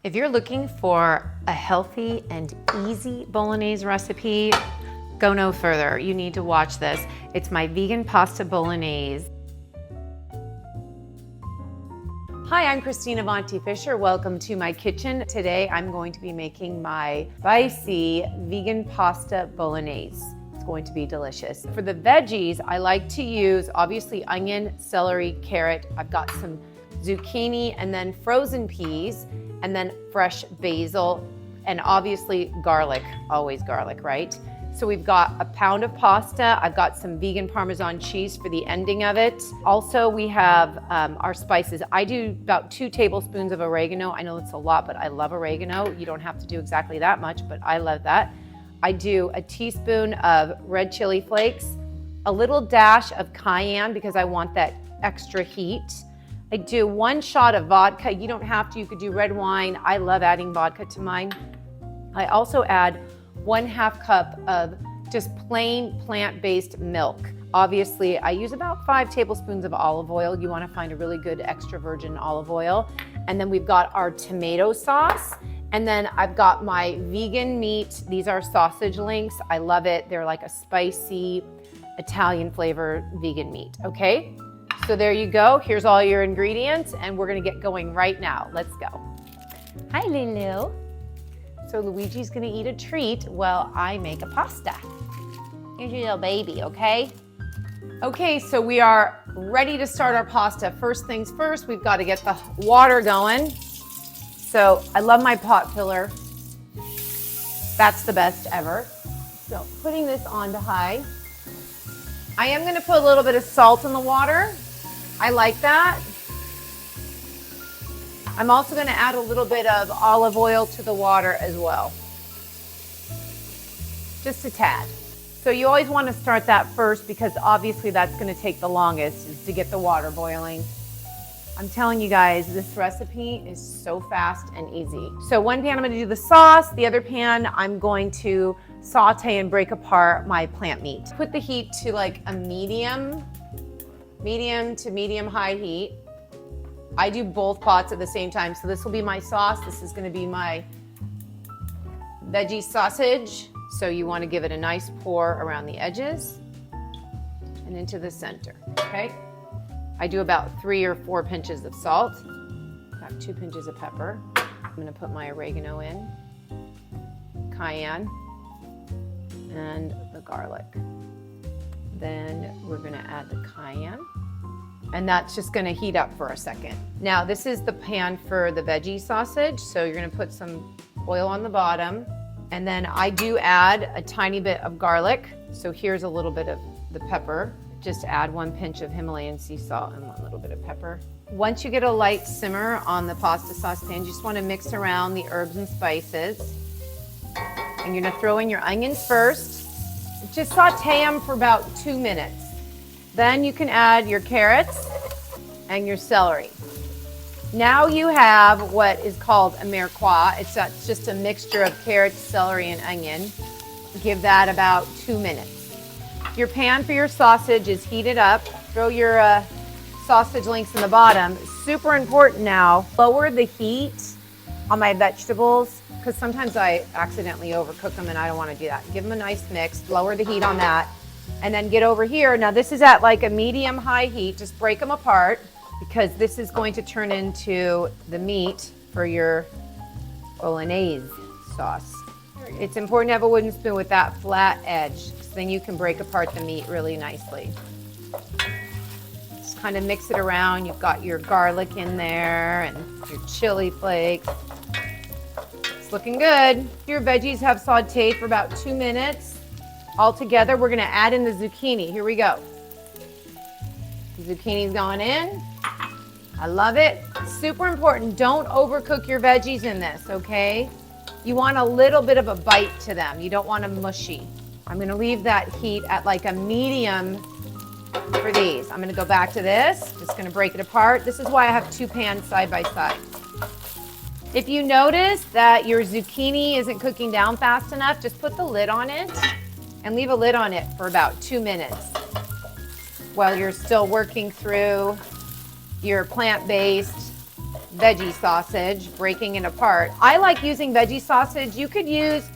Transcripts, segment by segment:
If you're looking for a healthy and easy Bolognese recipe, go no further. You need to watch this. It's my vegan pasta Bolognese. Hi, I'm Christina Avanti Fisher. Welcome to my kitchen. Today I'm going to be making my spicy vegan pasta Bolognese. It's going to be delicious. For the veggies, I like to use obviously onion, celery, carrot. I've got some zucchini and then frozen peas and then fresh basil and obviously garlic, always garlic, right? So we've got a pound of pasta. I've got some vegan Parmesan cheese for the ending of it. Also, we have our spices. I do about 2 tablespoons of oregano. I know it's a lot, but I love oregano. You don't have to do exactly that much, but I love that. I do a teaspoon of red chili flakes, a little dash of cayenne because I want that extra heat. I do 1 shot of vodka. You don't have to, you could do red wine. I love adding vodka to mine. I also add 1/2 cup of just plain plant-based milk. Obviously, I use about 5 tablespoons of olive oil. You wanna find a really good extra virgin olive oil. And then we've got our tomato sauce. And then I've got my vegan meat. These are sausage links. I love it. They're like a spicy Italian flavor vegan meat, okay? So there you go. Here's all your ingredients and we're gonna get going right now. Let's go. Hi, Lulu. So Luigi's gonna eat a treat while I make a pasta. Here's your little baby, okay? Okay, so we are ready to start our pasta. First things first, we've got to get the water going. So I love my pot filler. That's the best ever. So putting this on to high. I am gonna put a little bit of salt in the water. I like that. I'm also gonna add a little bit of olive oil to the water as well. Just a tad. So you always wanna start that first because obviously that's gonna take the longest is to get the water boiling. I'm telling you guys, this recipe is so fast and easy. So one pan I'm gonna do the sauce, the other pan I'm going to saute and break apart my plant meat. Put the heat to like a medium to medium high heat. I do both pots at the same time. So this will be my sauce. This is gonna be my veggie sausage. So you wanna give it a nice pour around the edges and into the center, okay? I do about 3 or 4 pinches of salt. About 2 pinches of pepper. I'm gonna put my oregano in, cayenne, and the garlic. Then we're gonna add the cayenne. And that's just gonna heat up for a second. Now this is the pan for the veggie sausage. So you're gonna put some oil on the bottom. And then I do add a tiny bit of garlic. So here's a little bit of the pepper. Just add 1 pinch of Himalayan sea salt and 1 little bit of pepper. Once you get a light simmer on the pasta saucepan, you just wanna mix around the herbs and spices. And you're gonna throw in your onions first. Just saute them for about 2 minutes. Then you can add your carrots and your celery. Now you have what is called a mirepoix. It's just a mixture of carrots, celery, and onion. Give that about 2 minutes. Your pan for your sausage is heated up. Throw your sausage links in the bottom. Super important now, lower the heat on my vegetables because sometimes I accidentally overcook them and I don't want to do that. Give them a nice mix, lower the heat on that, and then get over here. Now this is at like a medium high heat. Just break them apart because this is going to turn into the meat for your Bolognese sauce. It's important to have a wooden spoon with that flat edge, so then you can break apart the meat really nicely. Just kind of mix it around. You've got your garlic in there and your chili flakes. It's looking good. Your veggies have sauteed for about 2 minutes. All together, we're gonna add in the zucchini. Here we go. The zucchini's going in. I love it. Super important, don't overcook your veggies in this, okay? You want a little bit of a bite to them. You don't want them mushy. I'm gonna leave that heat at like a medium for these. I'm gonna go back to this, just gonna break it apart. This is why I have 2 pans side by side. If you notice that your zucchini isn't cooking down fast enough, just put the lid on it and leave a lid on it for about 2 minutes while you're still working through your plant-based veggie sausage, breaking it apart. I like using veggie sausage. You could use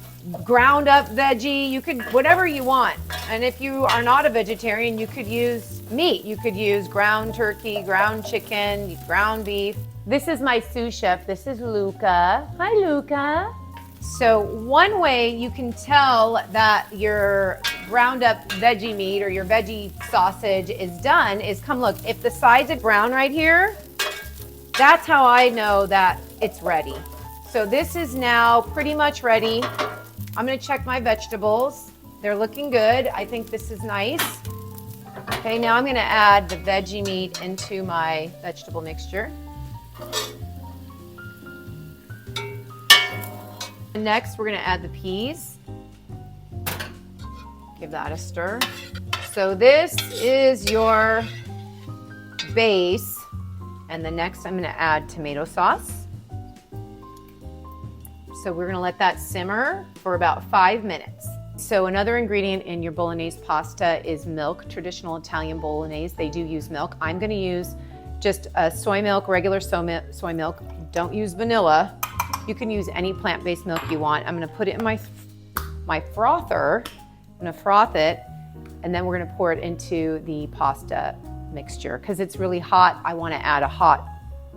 ground up veggie, you could, whatever you want. And if you are not a vegetarian, you could use meat. You could use ground turkey, ground chicken, ground beef. This is my sous chef. This is Luca. Hi, Luca. So one way you can tell that your ground up veggie meat or your veggie sausage is done is come look. If the sides are brown right here, that's how I know that it's ready. So this is now pretty much ready. I'm gonna check my vegetables. They're looking good. I think this is nice. Okay, now I'm gonna add the veggie meat into my vegetable mixture. Next, we're gonna add the peas. Give that a stir. So this is your base. And the next I'm gonna add tomato sauce. So we're gonna let that simmer for about 5 minutes. So another ingredient in your Bolognese pasta is milk, traditional Italian Bolognese. They do use milk. I'm gonna use just soy milk, regular soy milk. Don't use vanilla. You can use any plant-based milk you want. I'm gonna put it in my frother. I'm gonna froth it, and then we're gonna pour it into the pasta mixture. Because it's really hot, I wanna add a hot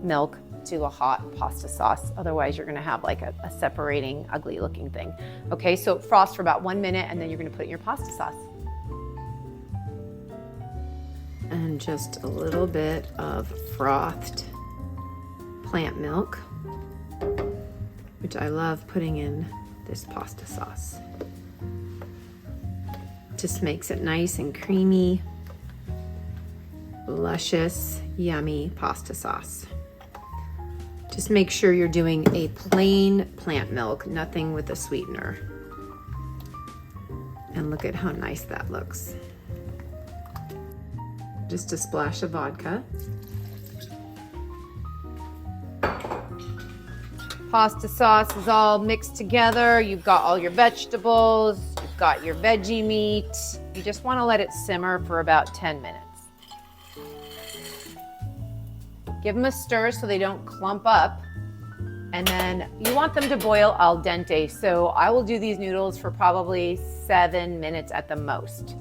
milk to a hot pasta sauce. Otherwise, you're gonna have like a separating, ugly looking thing. Okay, so it frosts for about 1 minute, and then you're gonna put it in your pasta sauce. And just a little bit of frothed plant milk, which I love putting in this pasta sauce. Just makes it nice and creamy, luscious, yummy pasta sauce. Just make sure you're doing a plain plant milk, nothing with a sweetener. And look at how nice that looks. Just a splash of vodka. Pasta sauce is all mixed together. You've got all your vegetables, you've got your veggie meat. You just want to let it simmer for about 10 minutes. Give them a stir so they don't clump up. And then you want them to boil al dente. So I will do these noodles for probably 7 minutes at the most.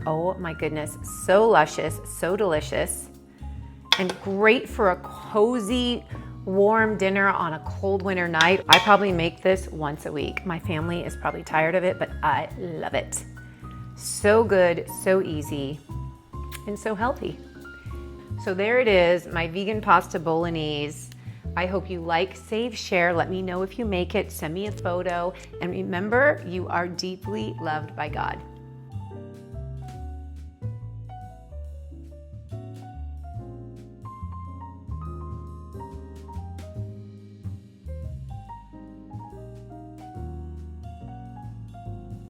Oh my goodness, so luscious, so delicious, and great for a cozy, warm dinner on a cold winter night. I probably make this once a week. My family is probably tired of it, but I love it. So good, so easy, and so healthy. So there it is, my vegan pasta bolognese. I hope you like, save, share. Let me know if you make it. Send me a photo. And remember, you are deeply loved by God.